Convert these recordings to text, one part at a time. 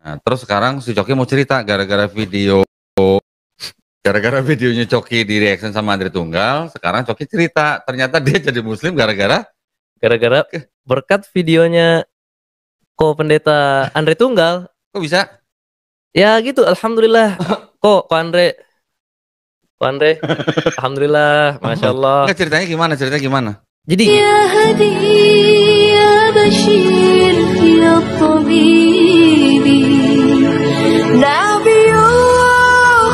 Nah, terus sekarang si Coki mau cerita gara-gara videonya Coki di reaction sama Andre Tunggal. Sekarang Coki cerita ternyata dia jadi muslim gara-gara berkat videonya Pendeta Andre Tunggal. Kok bisa? Ya gitu, alhamdulillah. Kok Andre alhamdulillah, Masya Allah. Enggak, ceritanya gimana? Jadi ya hadi ya bashir ya tabibi nabiyullah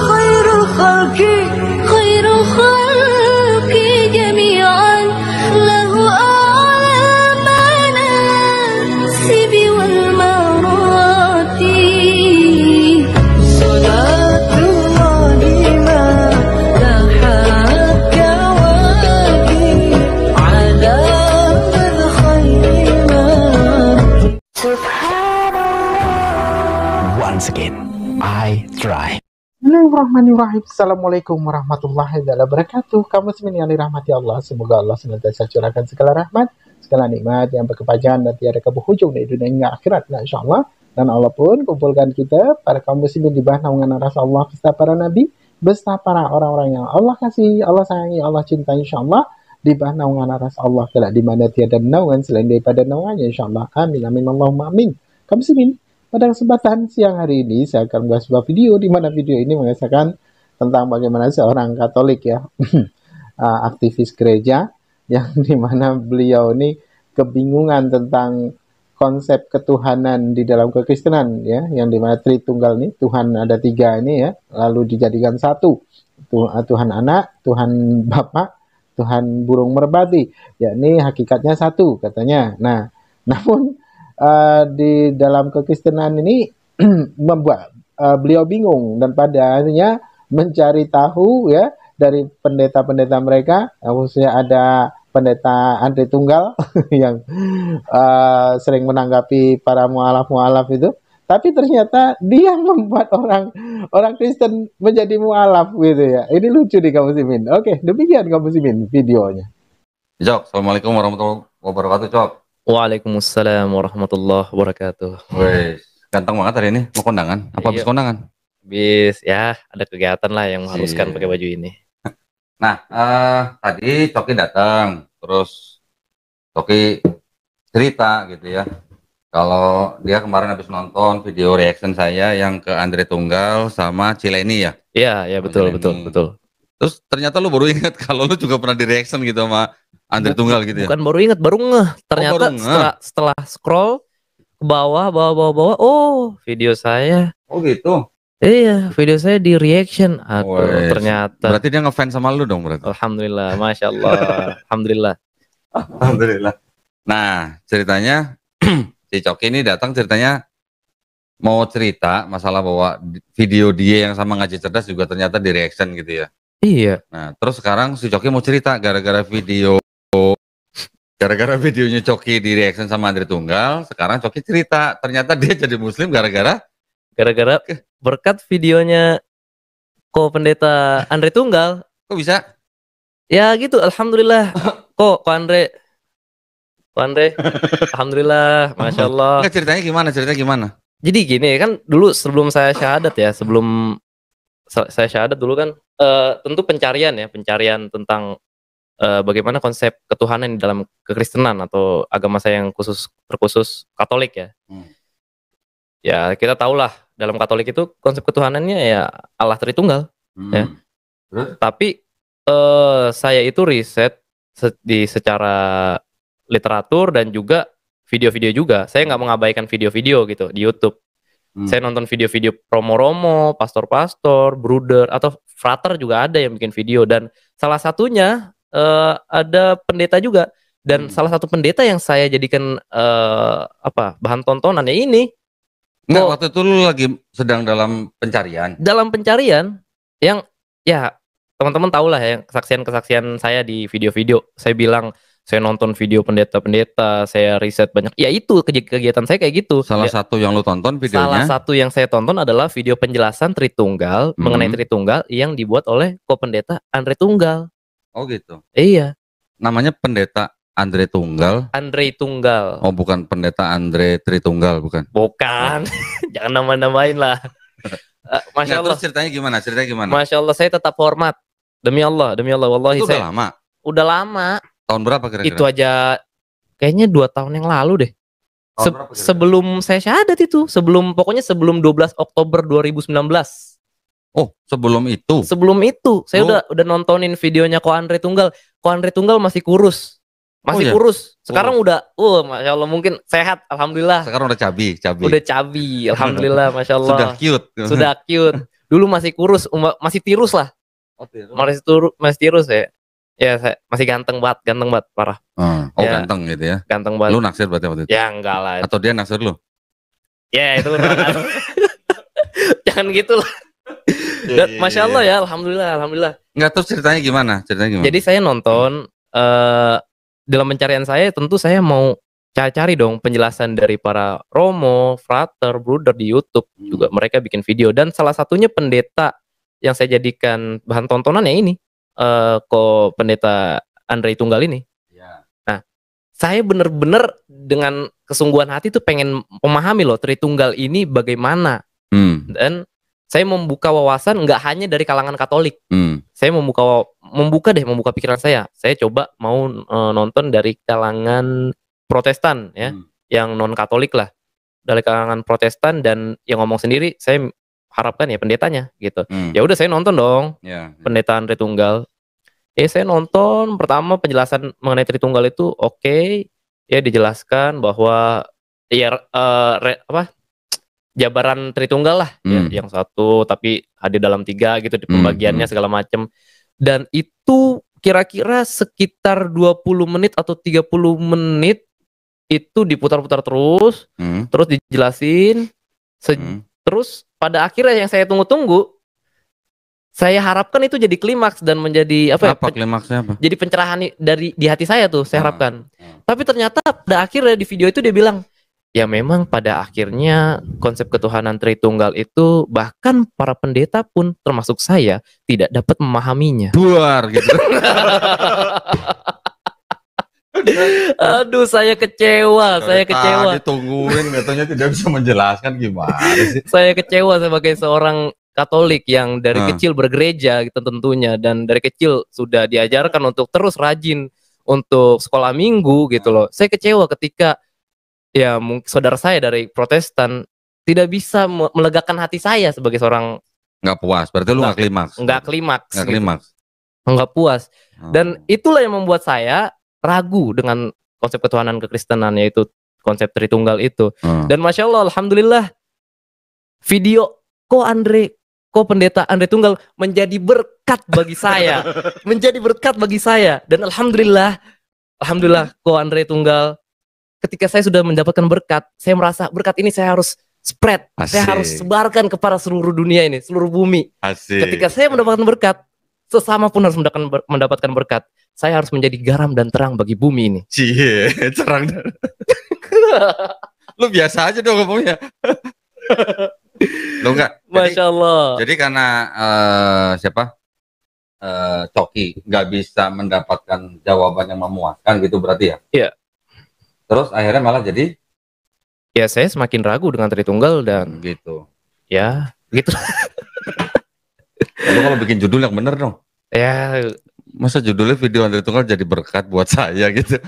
khairul khalqi jami'an lahu a'la manasibi wal marati salatullahi ma lahat kawaki ala bil khairi Once again, I try. Bismillahirrahmanirrahim. Assalamualaikum warahmatullahi wabarakatuh. Kaum muslimin yang dirahmati Allah, semoga Allah senantiasa curahkan segala rahmat, segala nikmat yang berkepanjangan dan tiada keberhujung di dunia hingga akhirat, insyaallah. Dan Allah pun kumpulkan kita para kaum muslimin di bawah naungan arasa Allah beserta para nabi, beserta para orang-orang yang Allah kasih, Allah sayangi, Allah cintai, insyaallah, di bawah naungan arasa Allah kelak di mana tiada naungan selain daripada naungannya, insyaallah. Amin amin Allahumma amin. Kaum muslimin, pada kesempatan siang hari ini saya akan membuat sebuah video di mana video ini mengisahkan tentang bagaimana seorang Katolik ya aktivis gereja yang dimana beliau ini kebingungan tentang konsep ketuhanan di dalam kekristenan ya, yang dimana Tritunggal ini Tuhan ada tiga ini ya, lalu dijadikan satu, Tuhan Anak, Tuhan Bapa, Tuhan burung merpati, yakni hakikatnya satu katanya. Nah, namun di dalam kekristenan ini membuat beliau bingung dan pada akhirnya mencari tahu ya dari pendeta-pendeta mereka, khususnya ada pendeta Andre Tunggal yang sering menanggapi para mualaf-mualaf itu, tapi ternyata dia membuat orang Kristen menjadi mualaf gitu ya. Ini lucu nih kaum muslimin. Oke, demikian kaum muslimin videonya. Jok, assalamualaikum warahmatullahi wabarakatuh, Cok. Waalaikumsalam warahmatullahi wabarakatuh. Wes, ganteng banget hari ini. Mau kondangan? Apa habis kondangan? Bis, ya ada kegiatan lah yang mengharuskan pakai baju ini. Nah, tadi Coki datang, terus Coki cerita gitu ya. Kalau dia kemarin habis nonton video reaction saya yang ke Andre Tunggal sama Cileni ya. Iya, betul. Terus ternyata lu baru ingat kalau lu juga pernah di reaction gitu sama Andre Tunggal gitu ya. Bukan baru ingat, baru ngeh. Ternyata setelah scroll ke bawah, oh video saya. Oh gitu. Iya, video saya di reaction. Aduh, ternyata. Berarti dia ngefans sama lu dong berarti. Alhamdulillah, Masya Allah. Alhamdulillah. Nah, ceritanya si Coki ini datang ceritanya mau cerita masalah bahwa video dia yang sama Ngaji Cerdas juga ternyata di reaction gitu ya. Iya. Nah, terus sekarang si Coki mau cerita gara-gara videonya Coki di reaction sama Andre Tunggal. Sekarang Coki cerita ternyata dia jadi muslim gara-gara berkat videonya Pendeta Andre Tunggal. Kok bisa? Ya gitu, alhamdulillah. Kok Andre alhamdulillah, Masya Allah. Enggak, ceritanya gimana? Jadi gini kan, dulu sebelum saya syahadat ya, sebelum saya syahadat dulu kan tentu pencarian tentang bagaimana konsep ketuhanan di dalam kekristenan atau agama saya yang terkhusus Katolik ya. Ya kita tahulah dalam Katolik itu konsep ketuhanannya ya Allah Tritunggal. Ya. Tapi saya itu riset secara literatur dan juga video-video juga. Saya nggak mengabaikan video-video gitu di YouTube. Saya nonton video-video promo-romo, pastor-pastor, bruder, atau frater juga ada yang bikin video. Dan salah satunya ada pendeta juga. Dan salah satu pendeta yang saya jadikan bahan tontonannya ini. Waktu itu lu lagi sedang dalam pencarian? Dalam pencarian. Yang ya teman-teman tahu lah ya kesaksian-kesaksian saya di video-video. Saya bilang saya nonton video pendeta-pendeta, saya riset banyak. Ya itu kegiatan saya kayak gitu. Salah satu yang lu tonton videonya? Salah satu yang saya tonton adalah video penjelasan Tritunggal mengenai Tritunggal yang dibuat oleh pendeta Andre Tunggal. Oh gitu. Iya. Namanya pendeta Andre Tunggal. Andre Tunggal. Oh, bukan pendeta Andre Tritunggal, bukan. Bukan. Jangan nama-namain lah. Masya Nggak, Allah. terus ceritanya gimana? Ceritanya gimana? Masya Allah, saya tetap hormat. Demi Allah, wallahi Itu saya udah lama. udah lama. Tahun berapa kira-kira? Itu aja kayaknya 2 tahun yang lalu deh. Tahun berapa kira-kira? Sebelum saya syahadat itu, pokoknya sebelum 12 Oktober 2019. Oh, sebelum itu. Sebelum itu, saya Oh. udah nontonin videonya Ko Andre Tunggal. Ko Andre Tunggal masih kurus. Masih Oh, iya? kurus. Sekarang udah, Masya Allah mungkin sehat, alhamdulillah. Sekarang udah cabi. Udah cabi, alhamdulillah, Masya Allah. Sudah cute. Sudah cute. Dulu masih kurus, masih tirus lah. Masih tirus ya. Ya, saya masih ganteng banget, parah. Oh, Ya. ganteng gitu ya. Ganteng Lu banget. naksir berarti waktu itu? Ya enggak lah. Atau dia naksir lu? Ya itu jangan gitu lah. Dan, Masya Allah ya, alhamdulillah. Enggak, terus ceritanya gimana? Jadi saya nonton dalam pencarian saya tentu saya mau cari dong penjelasan dari para romo, frater, bruder di YouTube juga mereka bikin video dan salah satunya pendeta yang saya jadikan bahan tontonan ya ini kok pendeta Andre Tunggal ini. Ya. Nah, saya bener-bener dengan kesungguhan hati tuh pengen memahami loh Tritunggal ini bagaimana dan saya membuka wawasan nggak hanya dari kalangan Katolik. Saya membuka pikiran saya. Saya coba mau nonton dari kalangan Protestan ya, yang non Katolik lah. Dari kalangan Protestan dan yang ngomong sendiri saya harapkan ya pendetanya gitu. Ya udah saya nonton dong. Ya. Pendeta Andre Tunggal. Saya nonton pertama penjelasan mengenai Tritunggal itu oke. Ya dijelaskan bahwa ya jabaran Tritunggal lah ya, yang satu tapi hadir dalam 3 gitu di pembagiannya segala macam. Dan itu kira-kira sekitar 20 menit atau 30 menit itu diputar-putar terus dijelasin terus pada akhirnya yang saya tunggu-tunggu saya harapkan itu jadi klimaks dan menjadi Klimaksnya apa? jadi pencerahan di hati saya tuh saya harapkan. Tapi ternyata pada akhirnya di video itu dia bilang ya memang pada akhirnya konsep ketuhanan Tritunggal itu bahkan para pendeta pun termasuk saya tidak dapat memahaminya. Buar gitu. Aduh, saya kecewa. Ditungguin katanya tidak bisa menjelaskan gimana sih. Saya kecewa sebagai seorang Katolik yang dari kecil bergereja gitu tentunya dan dari kecil sudah diajarkan untuk terus rajin untuk sekolah minggu gitu loh. Saya kecewa ketika ya saudara saya dari Protestan tidak bisa melegakan hati saya sebagai seorang nggak puas. Berarti lu nggak klimaks. Nggak klimaks. Nggak klimaks. Nggak puas. Dan itulah yang membuat saya ragu dengan konsep ketuhanan kekristenan yaitu konsep Tritunggal itu. Dan Masya Allah, alhamdulillah video kok pendeta Andre Tunggal menjadi berkat bagi saya. Dan alhamdulillah kok Andre Tunggal ketika saya sudah mendapatkan berkat, saya merasa berkat ini saya harus spread. Saya harus sebarkan kepada seluruh dunia ini, seluruh bumi. Asik. Ketika saya mendapatkan berkat, sesama pun harus mendapatkan berkat. Saya harus menjadi garam dan terang bagi bumi ini. Cie, terang. Lu biasa aja dong ngomongnya. Lu enggak. Masya Allah. Jadi karena Coki nggak bisa mendapatkan jawaban yang memuaskan gitu berarti ya? Iya. Terus akhirnya malah jadi? Ya saya semakin ragu dengan Tritunggal dan gitu. Ya, gitu. Lu kalau bikin judul yang bener dong. Ya, masa judulnya video Andre Tunggal jadi berkat buat saya gitu.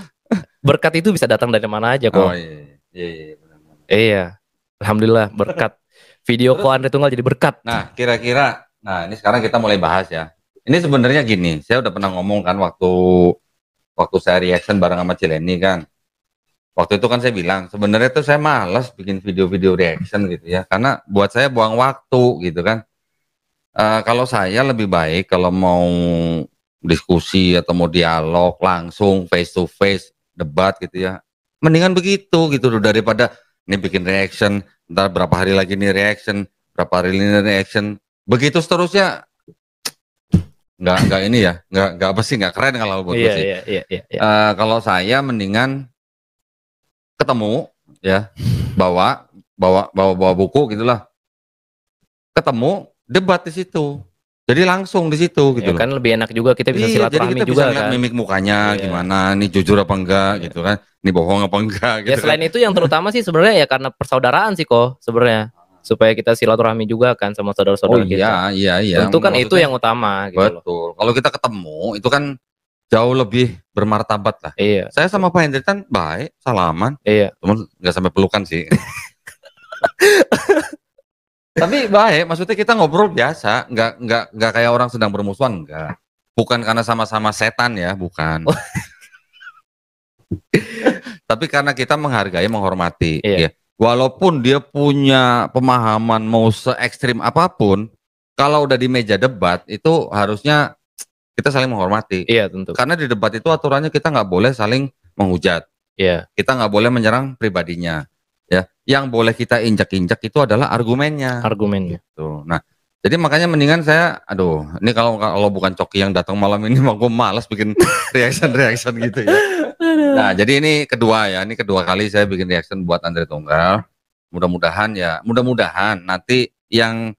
Berkat itu bisa datang dari mana aja kok. Oh iya. Iya. Alhamdulillah berkat. Video kok Andre Tunggal jadi berkat. Nah, kira-kira ini sekarang kita mulai bahas ya. Ini sebenarnya gini, saya udah pernah ngomong kan waktu saya reaction bareng sama Cileni kan. Waktu itu kan saya bilang, sebenarnya tuh saya malas bikin video-video reaction gitu ya. Karena buat saya buang waktu gitu kan. Kalau saya lebih baik kalau mau diskusi atau mau dialog langsung face to face debat gitu ya. Mendingan begitu gitu loh daripada ini bikin reaction, ntar berapa hari lagi nih reaction, berapa hari ini reaction. Begitu seterusnya nggak ini ya, nggak apa sih, nggak keren kalau buat gue sih. Iya. Kalau saya mendingan ketemu ya, bawa buku gitulah, ketemu debat di situ. Jadi langsung di situ gitu Ya loh. kan lebih enak juga kita bisa Iya, jadi silaturahmi kita juga bisa ngeliat kan. mimik mukanya Iya. gimana, nih jujur apa enggak Iya. gitu kan, nih bohong apa enggak Ya gitu kan. selain itu yang terutama sih sebenarnya ya karena persaudaraan sih kok sebenarnya. Supaya kita silaturahmi juga kan sama Oh saudara-saudara kita. iya. Tentu kan itu Maksudnya yang utama gitu loh. betul. Kalau kita ketemu itu kan jauh lebih bermartabat lah. Iya. Saya sama Pak Hendrik kan baik, salaman, Iya. cuman nggak sampai pelukan sih. Tapi baik, maksudnya kita ngobrol biasa, nggak kayak orang sedang bermusuhan, enggak. Bukan karena sama-sama setan ya, bukan. Tapi karena kita menghargai, menghormati. Iya. Ya. Walaupun dia punya pemahaman mau se ekstrim apapun, kalau udah di meja debat itu harusnya kita saling menghormati. Iya tentu. Karena di debat itu aturannya kita nggak boleh saling menghujat. Iya. Kita nggak boleh menyerang pribadinya. Ya, yang boleh kita injak-injak itu adalah argumennya. Argumennya. Tuh. Nah, jadi makanya mendingan saya, aduh, ini kalau bukan Coki yang datang malam ini, mah gue malas bikin reaction gitu ya. Nah, jadi ini kedua kali saya bikin reaction buat Andre Tunggal. Mudah-mudahan nanti yang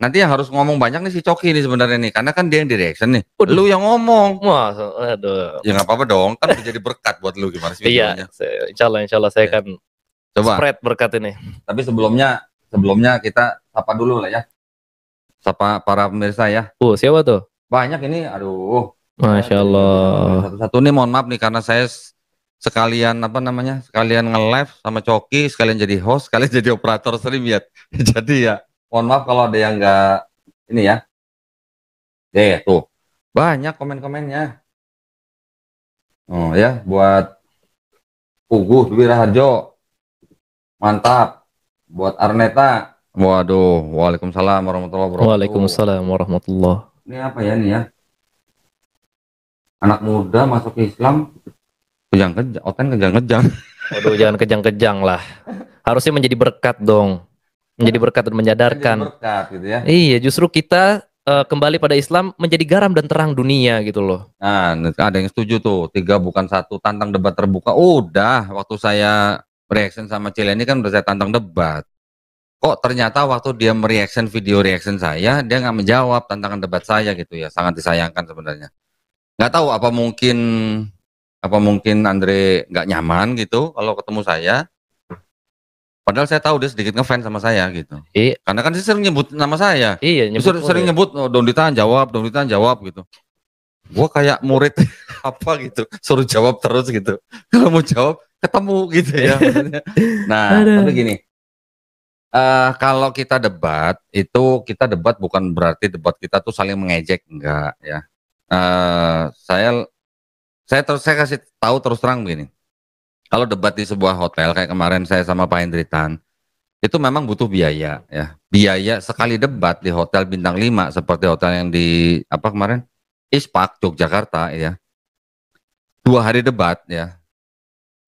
harus ngomong banyak nih si Coki nih sebenarnya nih, karena kan dia yang di reaction nih. Waduh. Lu yang ngomong. Wah, aduh. Ya nggak apa-apa dong, kan bisa jadi berkat buat lu gimana sih videonya. Iya, insya Allah saya Ya. akan Coba. spread berkat ini. Tapi sebelumnya kita sapa dulu lah ya. Sapa para pemirsa ya. Siapa tuh? Banyak ini, aduh. Masya Allah. Satu-satu nih mohon maaf nih karena saya sekalian nge-live sama Coki, sekalian jadi host, sekalian jadi operator stream ya. Jadi ya, mohon maaf kalau ada yang enggak ini ya. Tuh. Banyak komen-komennya. Oh ya, buat Uguh Dwi Raharjo. Mantap. Buat Arneta. Waduh, waalaikumsalam warahmatullahi wabarakatuh. Waalaikumsalam warahmatullah. Ini apa ya nih ya? Anak muda masuk Islam kejang-kejang, oten kejang-kejang. Waduh, jangan kejang-kejang lah. Harusnya menjadi berkat dong. Menjadi berkat dan menyadarkan. Jadi berkat gitu ya. Iya, justru kita kembali pada Islam menjadi garam dan terang dunia gitu loh. Nah, ada yang setuju tuh. 3 bukan 1 tantang debat terbuka. Udah, waktu saya reaction sama Cile ini kan udah saya tantang debat. Kok ternyata waktu dia mereaction video reaction saya, dia nggak menjawab tantangan debat saya gitu ya. Sangat disayangkan sebenarnya. Nggak tahu apa mungkin Andre nggak nyaman gitu kalau ketemu saya. Padahal saya tahu dia sedikit ngefans sama saya gitu. Iya. Karena kan dia sering nyebut nama saya. Iya, Sering nyebut, oh, Don Dita jawab gitu. Gua kayak murid apa gitu, suruh jawab terus gitu. Kalau mau jawab ketemu gitu ya. Maksudnya. Nah, tapi gini, kalau kita debat bukan berarti debat kita tuh saling mengejek, enggak ya. Saya kasih tahu terus terang begini. Kalau debat di sebuah hotel kayak kemarin saya sama Pak Hendritan, itu memang butuh biaya ya. Biaya sekali debat di hotel bintang 5 seperti hotel yang di kemarin? Ispak Yogyakarta ya. 2 hari debat ya.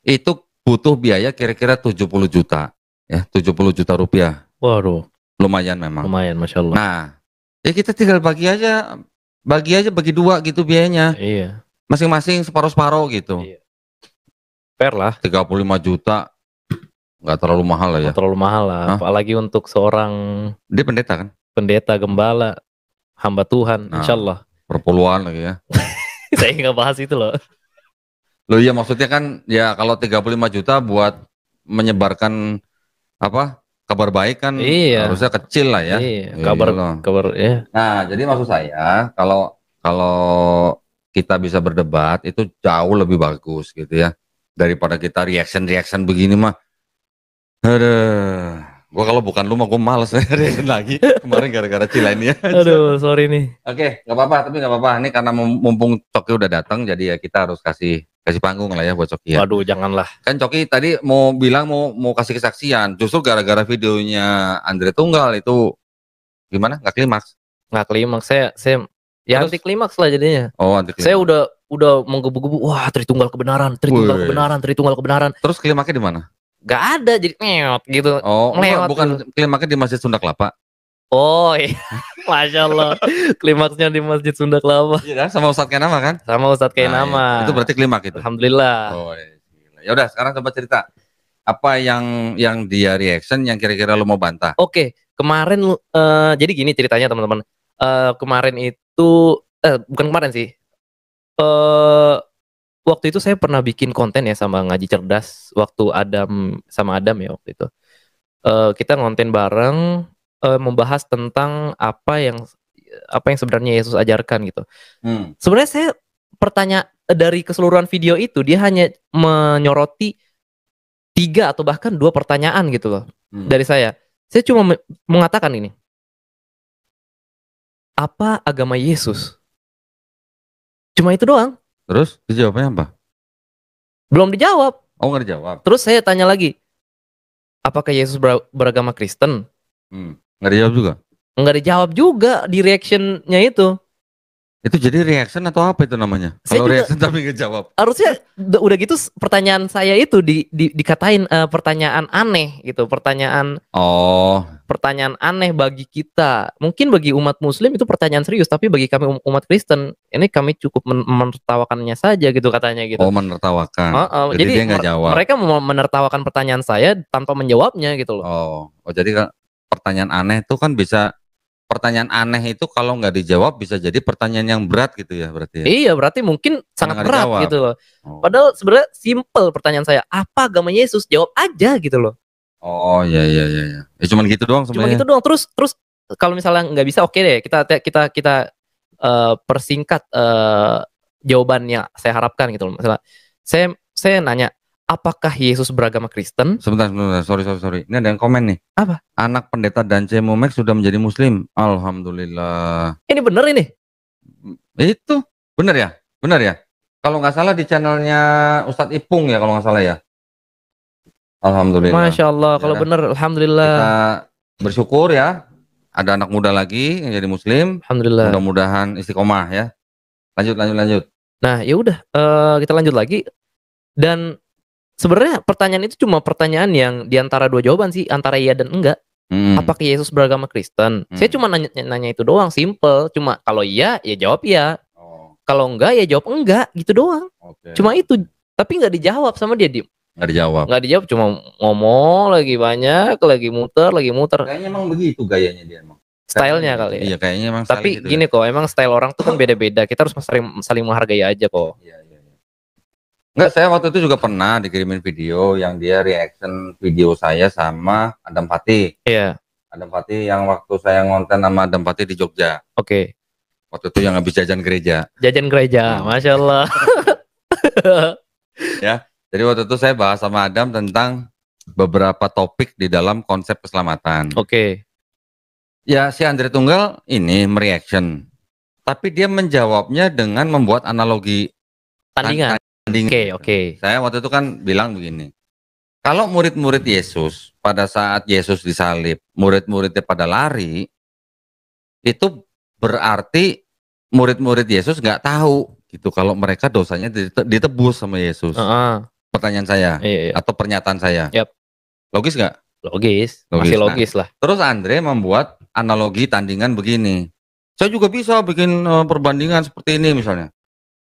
Itu butuh biaya kira-kira 70 juta ya, 70 juta rupiah. Waduh, Lumayan memang. lumayan Masya Allah. Nah, ya kita tinggal bagi 2 gitu biayanya. Iya. Masing-masing separuh-separuh gitu. Iya. Fair lah. 35 juta nggak terlalu mahal lah ya. Nggak terlalu mahal lah. Hah? Apalagi untuk seorang Dia pendeta kan? pendeta gembala, hamba Tuhan, Nah. insya Allah. Perpuluhan lagi ya. Saya nggak bahas itu loh. Loh iya maksudnya kan ya kalau 35 juta buat menyebarkan kabar baik kan Iya. harusnya kecil lah ya. Iya. Iya loh. Kabar ya. Nah, jadi maksud saya kalau kita bisa berdebat itu jauh lebih bagus gitu ya daripada kita reaction begini mah. Aduh, gua kalau bukan lu mah gua males reaction lagi. Kemarin gara-gara Cila ini ya. Aduh, sorry nih. Oke, nggak apa-apa, tapi nggak apa-apa. Ini karena mumpung Coki udah datang, jadi ya kita harus kasih panggung lah ya buat Coki ya. Waduh, janganlah. Kan Coki tadi mau bilang mau kasih kesaksian, justru gara-gara videonya Andre Tunggal itu gimana? Nggak klimaks? Nggak klimaks. Saya ya Terus? anti klimaks lah jadinya. Oh, anti klimaks. Saya udah menggebu-gebu. Wah, Tritunggal kebenaran, Tritunggal Wih. kebenaran, Tritunggal kebenaran. Terus klimaksnya di mana? Gak ada, jadi ngeot gitu. Oh, Melewat bukan klimaksnya di Masjid Sunda Kelapa. Oh, iya. Masya Allah. Klimaksnya di Masjid Sunda Kelapa. Iya kan, sama Ustadz Kenama kan? Sama Ustadz Nah, Kainama. itu berarti klimaks itu. Alhamdulillah. Oh, iya. Ya udah, sekarang coba cerita. Apa yang dia reaction yang kira-kira lu mau bantah? Oke, kemarin jadi gini ceritanya teman-teman. Kemarin itu bukan kemarin sih. Waktu itu saya pernah bikin konten ya sama Ngaji Cerdas waktu sama Adam ya waktu itu. Kita ngonten bareng membahas tentang apa yang sebenarnya Yesus ajarkan gitu. Sebenarnya saya dari keseluruhan video itu dia hanya menyoroti 3 atau bahkan 2 pertanyaan gitu loh dari saya. Saya cuma mengatakan ini. Apa agama Yesus? Cuma itu doang. Terus dijawabnya apa? Belum dijawab. Oh, nggak dijawab. Terus saya tanya lagi. Apakah Yesus beragama Kristen? Nggak dijawab juga. Nggak dijawab juga di reaction-nya itu. Itu jadi reaction atau apa itu namanya? Saya Kalau juga- reaction tapi nggak jawab. Harusnya udah gitu pertanyaan saya itu dikatain pertanyaan aneh gitu, pertanyaan Oh, aneh bagi kita. Mungkin bagi umat Muslim itu pertanyaan serius, tapi bagi kami umat Kristen ini kami cukup menertawakannya saja gitu katanya gitu. oh menertawakan. Jadi Jadi dia nggak jawab. mereka mau menertawakan pertanyaan saya tanpa menjawabnya gitu loh. Oh, jadi kan pertanyaan aneh itu kan bisa, pertanyaan aneh itu kalau nggak dijawab bisa jadi pertanyaan yang berat gitu ya berarti ya. Iya, berarti mungkin sangat nggak berat dijawab. gitu loh. Oh. Padahal sebenarnya simple pertanyaan saya, apa agama Yesus? Jawab aja gitu loh. Oh, iya. Ya cuman gitu doang Cuma sebenarnya. gitu doang. Terus kalau misalnya nggak bisa, oke deh, kita persingkat jawaban yang saya harapkan gitu loh. Misalnya saya nanya, apakah Yesus beragama Kristen? Sebentar, sorry. Ini ada yang komen nih. Apa? Anak pendeta Dance Momek sudah menjadi Muslim. Alhamdulillah. Ini bener ini. Itu bener ya? Kalau nggak salah di channelnya Ustadz Ipung ya kalau nggak salah ya. Alhamdulillah. Masya Allah, Ya. kalau bener, alhamdulillah. Kita bersyukur ya. Ada anak muda lagi yang jadi Muslim. Alhamdulillah. Mudah-mudahan istiqomah ya. Lanjut. Nah, ya udah, kita lanjut lagi. Dan sebenarnya pertanyaan itu cuma pertanyaan yang diantara 2 jawaban sih, antara iya dan enggak. Apakah Yesus beragama Kristen? Saya cuma nanya itu doang, simple. Cuma kalau iya, ya jawab iya. Oh, Kalau enggak, ya jawab enggak, gitu doang. oke. Cuma itu. Tapi nggak dijawab sama dia, Nggak dijawab. nggak dijawab, cuma ngomong lagi banyak, lagi muter. Kayaknya emang begitu gayanya dia emang. Stylenya kali ya. Iya, kayaknya emang Tapi style gitu gini kok, emang style orang tuh kan beda-beda. Kita harus saling menghargai aja kok. ya. Iya. Enggak, saya waktu itu juga pernah dikirimin video yang dia reaction video saya sama Adam Fatih. Iya, Adam Fatih yang waktu saya ngonten sama Adam Fatih di Jogja. oke. Waktu itu yang habis jajan gereja. Jajan gereja, Masya Allah. Jadi waktu itu saya bahas sama Adam tentang beberapa topik di dalam konsep keselamatan. Oke. Ya, si Andre Tunggal ini mereaction. Tapi dia menjawabnya dengan membuat analogi Tandingan. tandingan. Oke. Saya waktu itu kan bilang begini. Kalau murid-murid Yesus pada saat Yesus disalib, murid-muridnya pada lari, itu berarti murid-murid Yesus nggak tahu gitu kalau mereka dosanya ditebus sama Yesus. Heeh. Pertanyaan saya Iya. atau pernyataan saya. Yap. Logis nggak? Logis. Logis, Masih nah. logis lah. Terus Andre membuat analogi tandingan begini. Saya juga bisa bikin perbandingan seperti ini misalnya.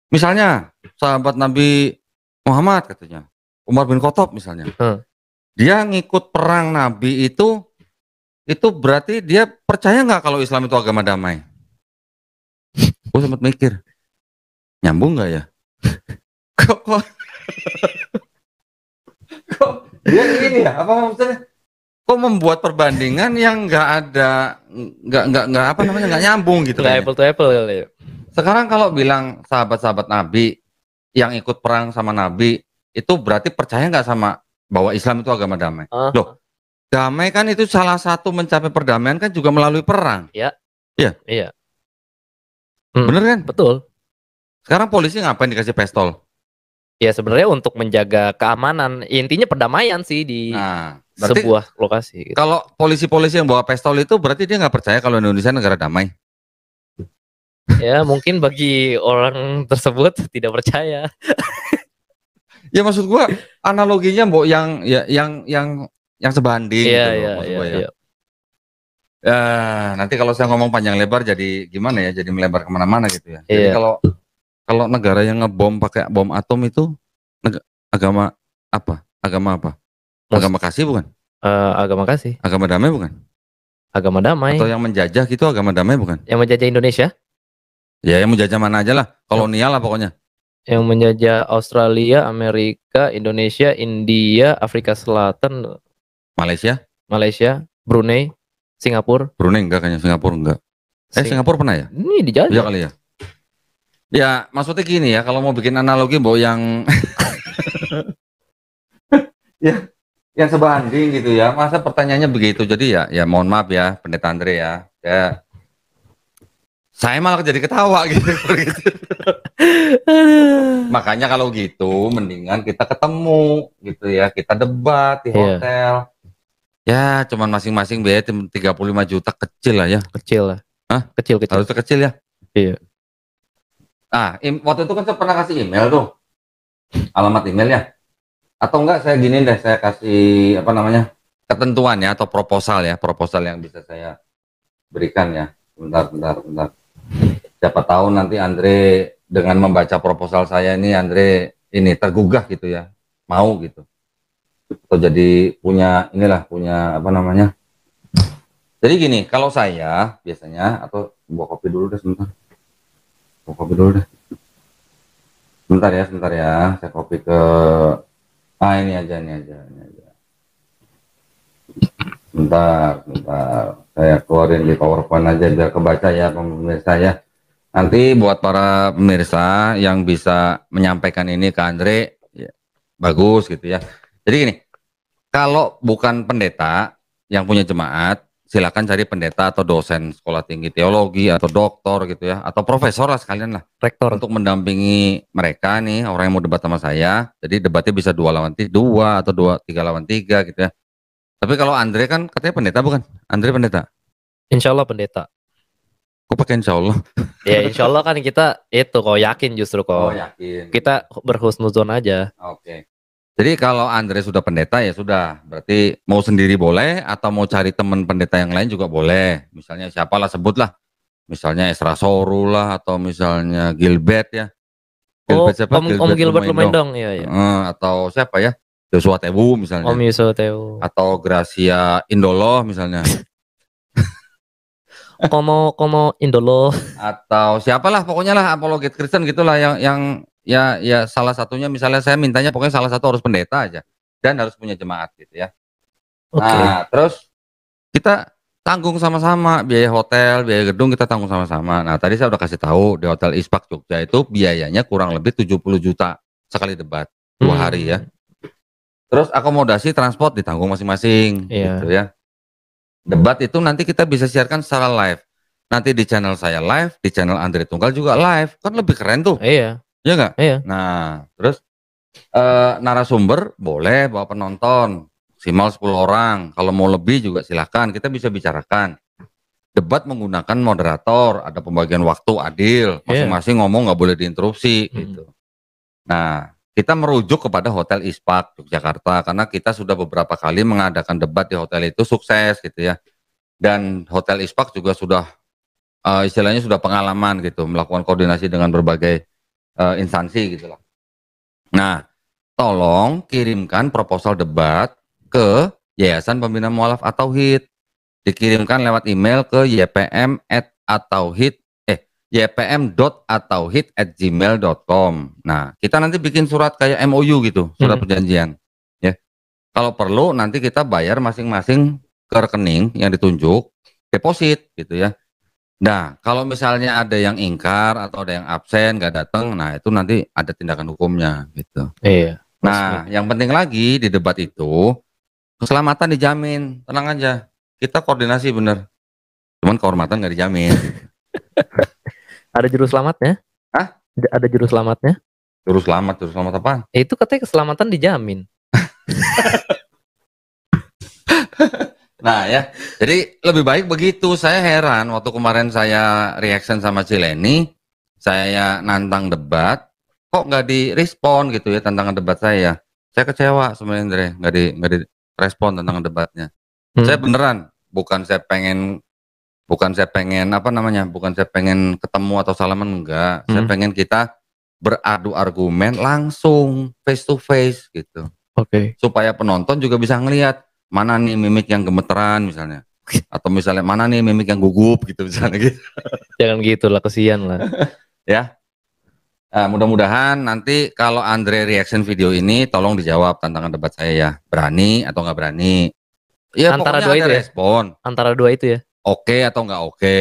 Misalnya sahabat Nabi Muhammad katanya, Umar bin Khattab misalnya. Dia ngikut perang Nabi itu berarti dia percaya nggak kalau Islam itu agama damai? Gue sempat mikir, nyambung nggak ya? kok dia ini ya? Apa maksudnya? Kok membuat perbandingan yang nggak ada, nggak apa namanya, nggak nyambung gitu? Nggak kayaknya. apple to apple kali ya. Sekarang kalau bilang sahabat-sahabat Nabi yang ikut perang sama Nabi itu berarti percaya nggak sama bahwa Islam itu agama damai? Loh, damai kan itu salah satu mencapai perdamaian kan juga melalui perang. Iya. Bener kan? Betul. Sekarang polisi ngapain dikasih pistol? Ya sebenarnya untuk menjaga keamanan. Intinya perdamaian sih di Nah, berarti sebuah lokasi. Gitu. kalau polisi-polisi yang bawa pistol itu berarti dia nggak percaya kalau Indonesia negara damai. Ya mungkin bagi orang tersebut tidak percaya. Ya maksud gua analoginya mbok yang sebanding Iya, gitu loh, iya, maksud iya, gua ya. iya. Ya, nanti kalau saya ngomong panjang lebar jadi gimana ya? Jadi melebar kemana-mana gitu ya. Jadi Iya. kalau negara yang ngebom pakai bom atom itu agama apa? Agama apa? Agama kasih bukan? Agama kasih. Agama damai bukan? Agama damai. Atau yang menjajah gitu agama damai bukan? Yang menjajah Indonesia, Ya yang menjajah mana aja lah, kolonial lah pokoknya. yang menjajah Australia, Amerika, Indonesia, India, Afrika Selatan, Malaysia, Malaysia, Brunei, Singapura. Brunei enggak kayaknya, Singapura enggak. Singapura pernah ya? Ini Iya dijajah. kali ya. Ya maksudnya gini ya, kalau mau bikin analogi bahwa yang ya yang sebanding gitu ya, masa pertanyaannya begitu. Jadi ya mohon maaf ya Pendeta Andre ya. Saya malah jadi ketawa gitu. Makanya kalau gitu mendingan kita ketemu gitu ya, kita debat di Iya. hotel. Ya cuman masing-masing biaya 35 juta, kecil lah ya. Kecil lah. Hah? Kecil. Harusnya kecil ya. Iya. Waktu itu kan saya pernah kasih email tuh, alamat email ya. Atau enggak saya gini deh, saya kasih apa namanya, ketentuan ya, atau proposal yang bisa saya berikan ya. Bentar. Siapa tahu nanti Andre dengan membaca proposal saya ini, Andre ini tergugah gitu ya, mau gitu. Atau jadi punya apa namanya. Jadi gini, kalau saya biasanya, atau bawa kopi dulu deh sebentar. Sebentar ya, saya copy ke ini aja. Bentar. Saya keluarin di PowerPoint aja biar kebaca ya pemirsa ya. Nanti buat para pemirsa yang bisa menyampaikan ini ke Andre, ya, bagus gitu ya. Jadi gini, kalau bukan pendeta yang punya jemaat, silakan cari pendeta atau dosen sekolah tinggi teologi atau doktor gitu ya, atau profesor lah sekalian lah, Rektor. untuk mendampingi mereka nih, orang yang mau debat sama saya. Jadi debatnya bisa 2 lawan 2 atau 3 lawan 3 gitu ya. Tapi kalau Andre kan katanya pendeta bukan? Andre pendeta? Insya Allah pendeta. Kok pakai insya Allah? Ya insya Allah kan kita itu kok yakin justru Oh kok. yakin. Kita berhusnuzon aja. Oke. Jadi kalau Andre sudah pendeta ya sudah, berarti mau sendiri boleh atau mau cari teman pendeta yang lain juga boleh. Misalnya siapalah, sebutlah. Misalnya Esra Soru lah, atau misalnya Gilbert ya. Oh, Gilbert siapa? Om Gilbert Lumendong. Iya. Atau siapa ya? Joshua Tebu misalnya. Om Yusuf Teo. Atau Gracia Indolo misalnya. Komo Indolo. Atau siapalah pokoknya lah, apologet Kristen gitulah, yang ya salah satunya, misalnya saya mintanya pokoknya salah satu harus pendeta aja dan harus punya jemaat gitu ya. Oke. Nah, terus kita tanggung sama-sama biaya hotel, biaya gedung kita tanggung sama-sama. Nah, tadi saya udah kasih tahu di Hotel Ispak Jogja itu biayanya kurang lebih 70 juta sekali debat 2 hari ya. Terus akomodasi, transport ditanggung masing-masing Iya. gitu ya. Debat itu nanti kita bisa siarkan secara live. Nanti di channel saya live, di channel Andre Tunggal juga live. Kan lebih keren tuh. Iya. Iya nggak? Iya. Nah, terus narasumber boleh bawa penonton, maksimal 10 orang. Kalau mau lebih juga silahkan, kita bisa bicarakan. Debat menggunakan moderator, ada pembagian waktu adil, masing-masing ngomong nggak boleh diinterupsi gitu. Nah, kita merujuk kepada Hotel Ispak Yogyakarta karena kita sudah beberapa kali mengadakan debat di hotel itu, sukses gitu ya. Dan Hotel Ispak juga sudah istilahnya sudah pengalaman gitu, melakukan koordinasi dengan berbagai instansi gitu lah. Nah, tolong kirimkan proposal debat ke Yayasan Pembina Mualaf At-Tauhid. Dikirimkan lewat email ke ypm.atauhid@gmail.com. Nah, kita nanti bikin surat kayak MOU gitu, surat perjanjian. Ya. Kalau perlu nanti kita bayar masing-masing ke rekening yang ditunjuk, deposit gitu ya. Nah, kalau misalnya ada yang ingkar atau ada yang absen, nggak datang, nah itu nanti ada tindakan hukumnya gitu. Iya. Nah, yang penting lagi di debat itu keselamatan dijamin, tenang aja. Kita koordinasi bener. Cuman kehormatan nggak dijamin. Ada juru selamatnya? Hah? Ada juru selamatnya? Juru selamat apaan? Itu katanya keselamatan dijamin. Nah ya, jadi lebih baik begitu. Saya heran waktu kemarin saya reaction sama Cileni, saya nantang debat, kok nggak direspon gitu ya tantangan debat saya. Saya kecewa sebenarnya, nggak direspon tantangan debatnya. Saya beneran, bukan saya pengen apa namanya, bukan saya pengen ketemu atau salaman, enggak. Saya pengen kita beradu argumen langsung, face to face gitu. Oke. Supaya penonton juga bisa ngelihat mana nih mimik yang gemeteran misalnya. Atau misalnya mana nih mimik yang gugup gitu misalnya gitu. Jangan gitu lah, kesian lah. Ya. Mudah-mudahan nanti kalau Andre reaction video ini tolong dijawab tantangan debat saya ya. Berani atau nggak berani? Ya Antara pokoknya dua ada itu ya? respon. Antara dua itu ya. Oke atau nggak oke.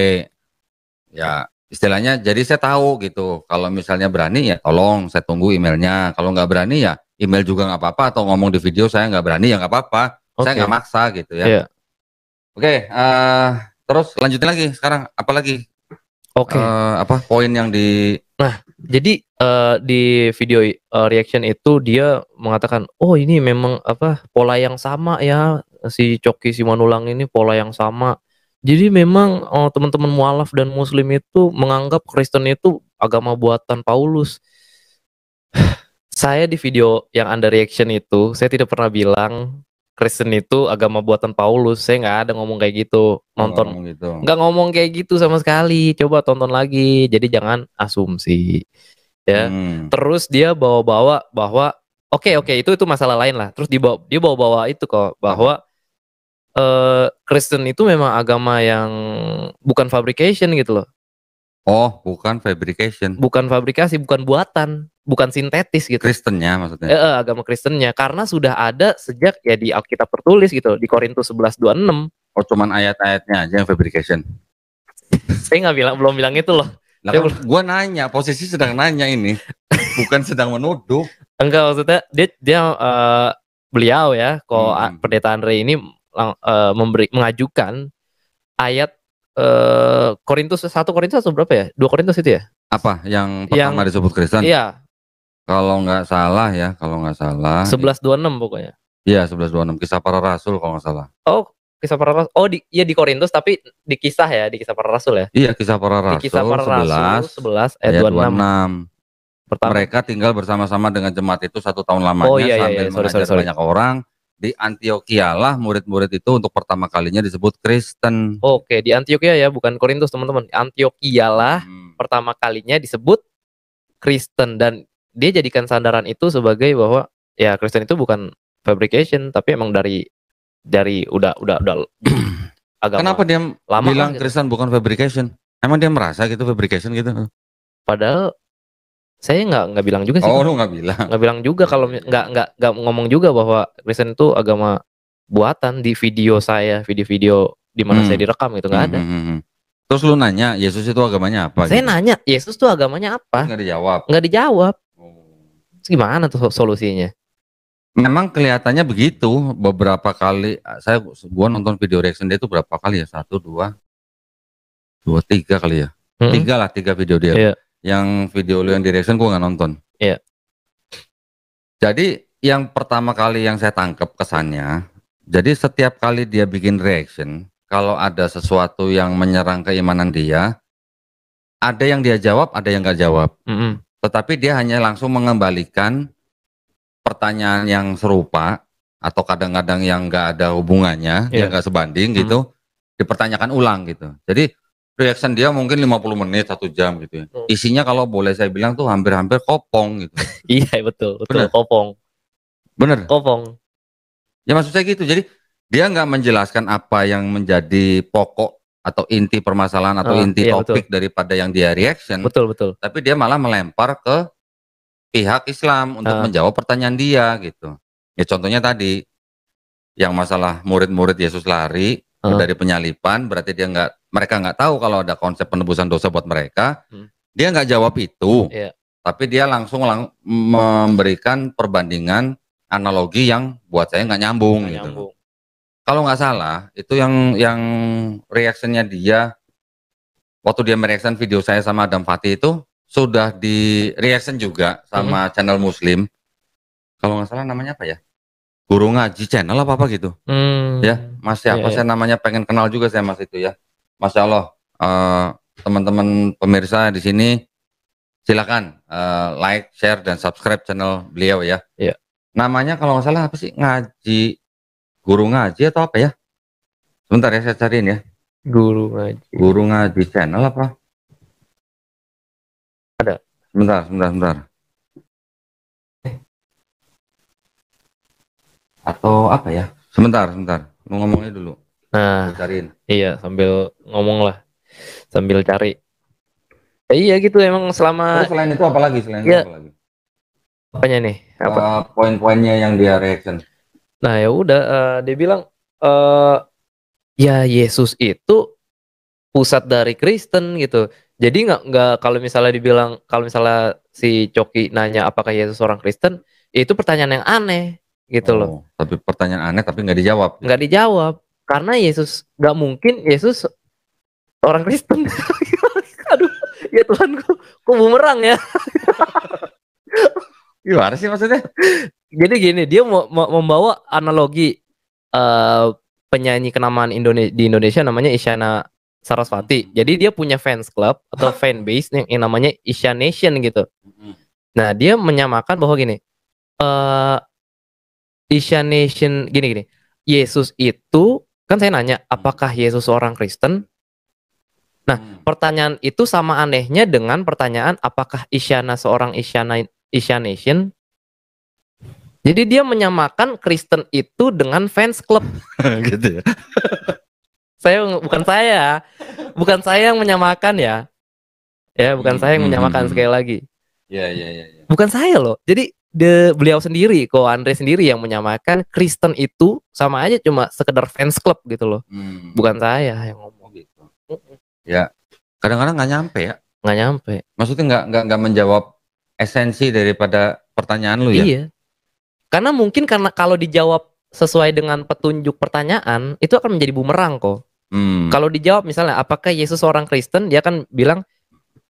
Ya istilahnya jadi saya tahu gitu. Kalau misalnya berani ya tolong saya tunggu emailnya. Kalau nggak berani ya email juga nggak apa-apa. Atau ngomong di video saya nggak berani ya nggak apa-apa. Saya Oke. nggak maksa gitu ya. Iya. Oke, terus lanjutin lagi sekarang. Apa lagi? Oke. Apa poin yang di Jadi di video reaction itu dia mengatakan, oh ini memang apa pola yang sama ya, si Coki Simanulang ini pola yang sama. Jadi memang teman-teman mualaf dan muslim itu menganggap Kristen itu agama buatan Paulus. Saya di video yang Anda reaction itu, saya tidak pernah bilang Kristen itu agama buatan Paulus. Saya nggak ada ngomong kayak gitu. Nonton ngomong gitu? nggak ngomong kayak gitu sama sekali. Coba tonton lagi. Jadi jangan asumsi. Ya. Terus dia bawa-bawa bahwa oke itu masalah lain lah. Terus dia bawa-bawa itu kok bahwa Kristen itu memang agama yang bukan fabrication gitu loh. Oh, bukan fabrication. Bukan fabrikasi, bukan buatan, bukan sintetis gitu. Kristennya maksudnya. Agama Kristennya karena sudah ada sejak ya di Alkitab tertulis gitu di Korintus 11:26. Oh, cuman ayat-ayatnya aja yang fabrication. Saya belum bilang itu loh. Lah kan gua nanya, posisi sedang nanya ini. Bukan sedang menuduh. Enggak, maksudnya dia beliau ya, Pendeta Andre ini mengajukan ayat Korintus 1 Korintus atau berapa ya? 2 Korintus itu ya? Apa yang pertama disebut Kristen? Iya. Kalau nggak salah 11:26 pokoknya. Iya, 11:26 Kisah Para Rasul kalau nggak salah. Oh, Kisah Para Rasul. Oh, di Korintus tapi di Kisah Para Rasul ya. Iya, Kisah Para Rasul. Di Kisah Para Rasul 11 ayat 26. Pertama. Mereka tinggal bersama-sama dengan jemaat itu 1 tahun lamanya sambil mengajar banyak orang. Di Antioquia lah murid-murid itu untuk pertama kalinya disebut Kristen. Oke, di Antioquia ya, bukan Korintus teman-teman. Antioquia lah pertama kalinya disebut Kristen dan dia jadikan sandaran itu sebagai bahwa ya Kristen itu bukan fabrication tapi emang dari udah agama. Kenapa dia lama bilang gitu. Kristen bukan fabrication? Emang dia merasa gitu fabrication gitu? Padahal saya nggak bilang juga sih. Oh, lu nggak bilang? Nggak bilang juga kalau nggak ngomong juga bahwa Kristen itu agama buatan di video saya, video-video di mana saya direkam itu nggak ada. Terus lu nanya Yesus itu agamanya apa? Saya nanya Yesus tuh agamanya apa? Nggak dijawab. Nggak dijawab. Terus gimana tuh solusinya? Memang kelihatannya begitu. Beberapa kali gua nonton video reaction dia itu berapa kali ya? 1, 2, 3 kali ya? 3 video dia. Iya. Yang video lu yang di reaction gue nggak nonton. Iya. Jadi yang pertama kali yang saya tangkap kesannya, jadi setiap kali dia bikin reaction, kalau ada sesuatu yang menyerang keimanan dia, ada yang dia jawab, ada yang nggak jawab. Tetapi dia hanya langsung mengembalikan pertanyaan yang serupa atau kadang-kadang yang nggak ada hubungannya, yang nggak sebanding gitu, dipertanyakan ulang gitu. Jadi reaction dia mungkin 50 menit, 1 jam gitu ya. Isinya kalau boleh saya bilang tuh hampir-hampir kopong gitu. Iya betul, Bener. kopong. Bener. Kopong. Ya maksud saya gitu. Jadi dia nggak menjelaskan apa yang menjadi pokok atau inti permasalahan atau inti topik daripada yang dia reaction. Betul. Tapi dia malah melempar ke pihak Islam untuk menjawab pertanyaan dia gitu. Ya contohnya tadi yang masalah murid-murid Yesus lari dari penyalipan, berarti mereka nggak tahu kalau ada konsep penebusan dosa buat mereka. Dia nggak jawab itu, tapi dia langsung memberikan perbandingan analogi yang buat saya nggak nyambung gitu. Kalau nggak salah itu yang reactionnya dia waktu dia mereaction video saya sama Adam Fatih itu sudah di reaction juga sama channel Muslim. Kalau nggak salah namanya apa ya? Guru Ngaji Channel apa gitu. Ya, Mas siapa saya namanya pengen kenal juga saya Mas itu ya. Masya Allah, teman-teman pemirsa di sini silakan like, share dan subscribe channel beliau ya. Namanya kalau nggak salah apa sih? Guru Ngaji atau apa ya? Sebentar ya saya cariin ya. Guru Ngaji Channel apa? Ada. Sebentar. Atau apa ya? Sebentar. Mau ngomongnya dulu. Nah, cariin. iya sambil ngomong lah, sambil cari. Iya gitu emang Terus selama selain itu apa lagi? Selain itu ya apa lagi? apanya nih? Apa? Poin-poinnya yang dia reaction. Nah ya udah dia bilang eh ya Yesus itu pusat dari Kristen gitu. Jadi nggak kalau misalnya dibilang kalau misalnya si Coki nanya apakah Yesus orang Kristen, ya itu pertanyaan yang aneh gitu loh. Oh, tapi pertanyaan aneh tapi nggak dijawab. Nggak dijawab karena Yesus nggak mungkin Yesus orang Kristen. Aduh, ya Tuhanku, kok bumerang ya. Gimana sih maksudnya? Jadi gini, dia mau membawa analogi penyanyi kenamaan di Indonesia namanya Isyana Sarasvati. Jadi dia punya fans club atau fan base yang namanya Isya Nation gitu. Nah, dia menyamakan bahwa gini, eh Isya Nation gini. Yesus itu kan saya nanya, apakah Yesus seorang Kristen? Nah, pertanyaan itu sama anehnya dengan pertanyaan apakah Isyana seorang Isya Nation? Jadi dia menyamakan Kristen itu dengan fans club. gitu ya. Bukan saya yang menyamakan ya. Ya, bukan saya yang menyamakan sekali lagi. Iya. Bukan saya loh. Jadi beliau sendiri, Ko Andre sendiri yang menyamakan Kristen itu sama aja cuma sekedar fans club gitu loh. Bukan saya yang ngomong gitu. Ya, kadang-kadang nggak nyampe ya. Nggak nyampe. Maksudnya nggak menjawab esensi daripada pertanyaan lu ya. Iya. Karena mungkin karena kalau dijawab sesuai dengan petunjuk pertanyaan itu akan menjadi bumerang kok. Kalau dijawab misalnya apakah Yesus seorang Kristen, dia akan bilang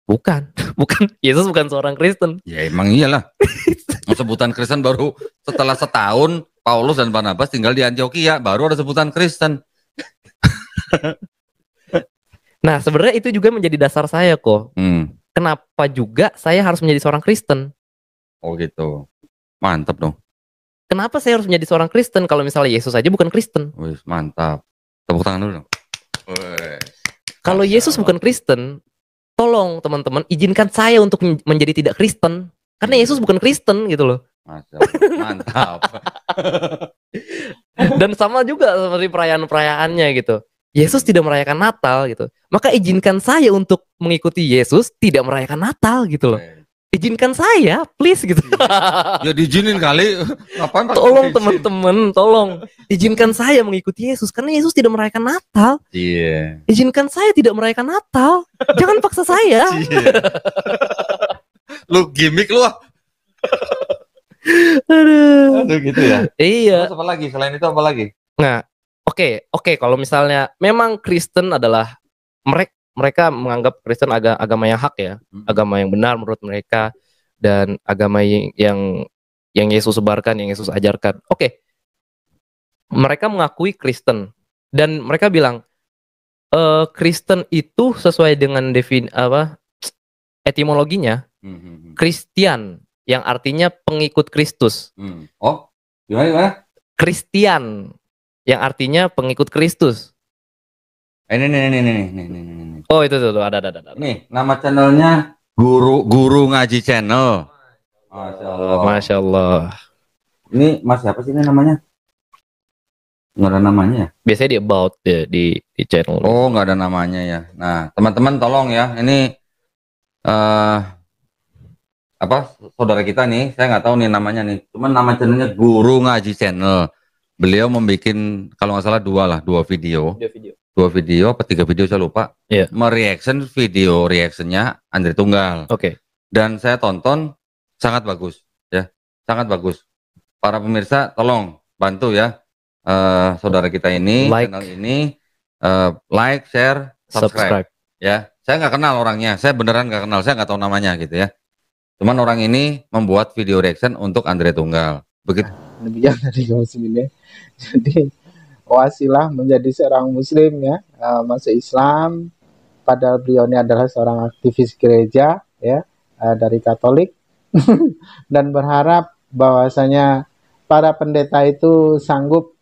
bukan. Yesus bukan seorang Kristen. Ya emang iyalah. Sebutan Kristen baru setelah setahun Paulus dan Barnabas tinggal di Antioquia baru ada sebutan Kristen. Nah, sebenarnya itu juga menjadi dasar saya kok. Kenapa juga saya harus menjadi seorang Kristen? Oh gitu. Mantap dong. Kenapa saya harus menjadi seorang Kristen kalau misalnya Yesus aja bukan Kristen? Wih, mantap. Tepuk tangan dulu dong. Kalau Yesus bukan Kristen, tolong teman-teman izinkan saya untuk menjadi tidak Kristen. Karena Yesus bukan Kristen gitu loh. Mantap. Dan sama juga seperti perayaan-perayaannya gitu. Yesus tidak merayakan Natal gitu. Maka izinkan saya untuk mengikuti Yesus tidak merayakan Natal gitu loh. Izinkan saya, please gitu. Ya diizinin kali. Apaan, tolong teman-teman, tolong izinkan saya mengikuti Yesus karena Yesus tidak merayakan Natal. Iya. Izinkan saya tidak merayakan Natal. Jangan paksa saya. Lu gimmick lu ah. Aduh gitu ya. Iya. Terus apa lagi? Selain itu apa lagi? Nah, oke. Kalau misalnya memang Kristen adalah mereka menganggap Kristen agama yang hak ya, agama yang benar menurut mereka dan agama yang Yesus sebarkan, yang Yesus ajarkan. Oke. Mereka mengakui Kristen dan mereka bilang Kristen itu sesuai dengan etimologinya Kristian yang artinya pengikut Kristus. Oh, gimana? Kristian yang artinya pengikut Kristus. Ini. Oh itu tuh ada. Nih, nama channelnya Guru Ngaji Channel. Masya Allah. Ini Mas siapa sih ini namanya? Nggak ada namanya ya? Biasanya di about di channel. Oh, nggak ada namanya ya. Nah, teman-teman tolong ya. Ini saudara kita nih, saya nggak tahu nih namanya nih. Cuman nama channelnya Guru Ngaji Channel. Beliau membuat kalau nggak salah dua video. Dua video apa 3 video saya lupa. Yeah. Mereaction video reactionnya Andre Tunggal. Oke. Dan saya tonton sangat bagus ya, sangat bagus. Para pemirsa tolong bantu ya saudara kita ini, channel ini like, share, subscribe. Ya, saya nggak kenal orangnya, saya beneran nggak kenal, saya nggak tahu namanya gitu ya. Cuman orang ini membuat video reaction untuk Andre Tunggal. Begitu. Demikian tadi kaum muslimin. Jadi wasilah menjadi seorang muslim ya, masuk Islam, padahal beliau ini adalah seorang aktivis gereja ya, dari Katolik dan berharap bahwasanya para pendeta itu sanggup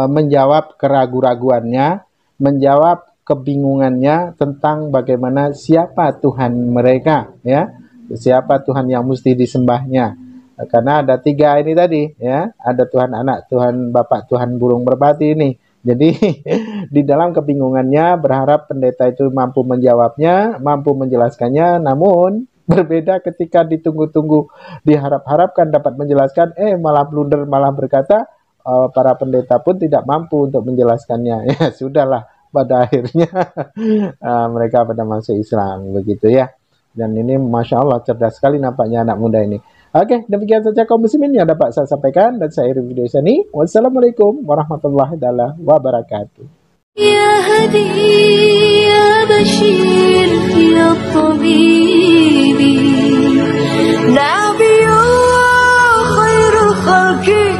menjawab keraguan-raguannya, menjawab kebingungannya tentang bagaimana siapa Tuhan mereka ya, siapa Tuhan yang mesti disembahnya. Karena ada 3 ini tadi ya, ada Tuhan Anak, Tuhan Bapa, Tuhan burung merpati ini. Jadi di dalam kebingungannya berharap pendeta itu mampu menjawabnya, mampu menjelaskannya, namun berbeda ketika ditunggu-tunggu, diharap-harapkan dapat menjelaskan, malah blunder, malah berkata para pendeta pun tidak mampu untuk menjelaskannya. Ya sudahlah, pada akhirnya mereka pada masuk Islam begitu ya. Dan ini Masya Allah cerdas sekali nampaknya anak muda ini. Oke, demikian saja kaum muslimin yang dapat saya sampaikan dan saya akhiri video ini. Wassalamualaikum warahmatullahi wabarakatuh. يا هدي يا بشير يا طبيبي نبي الله خير خلق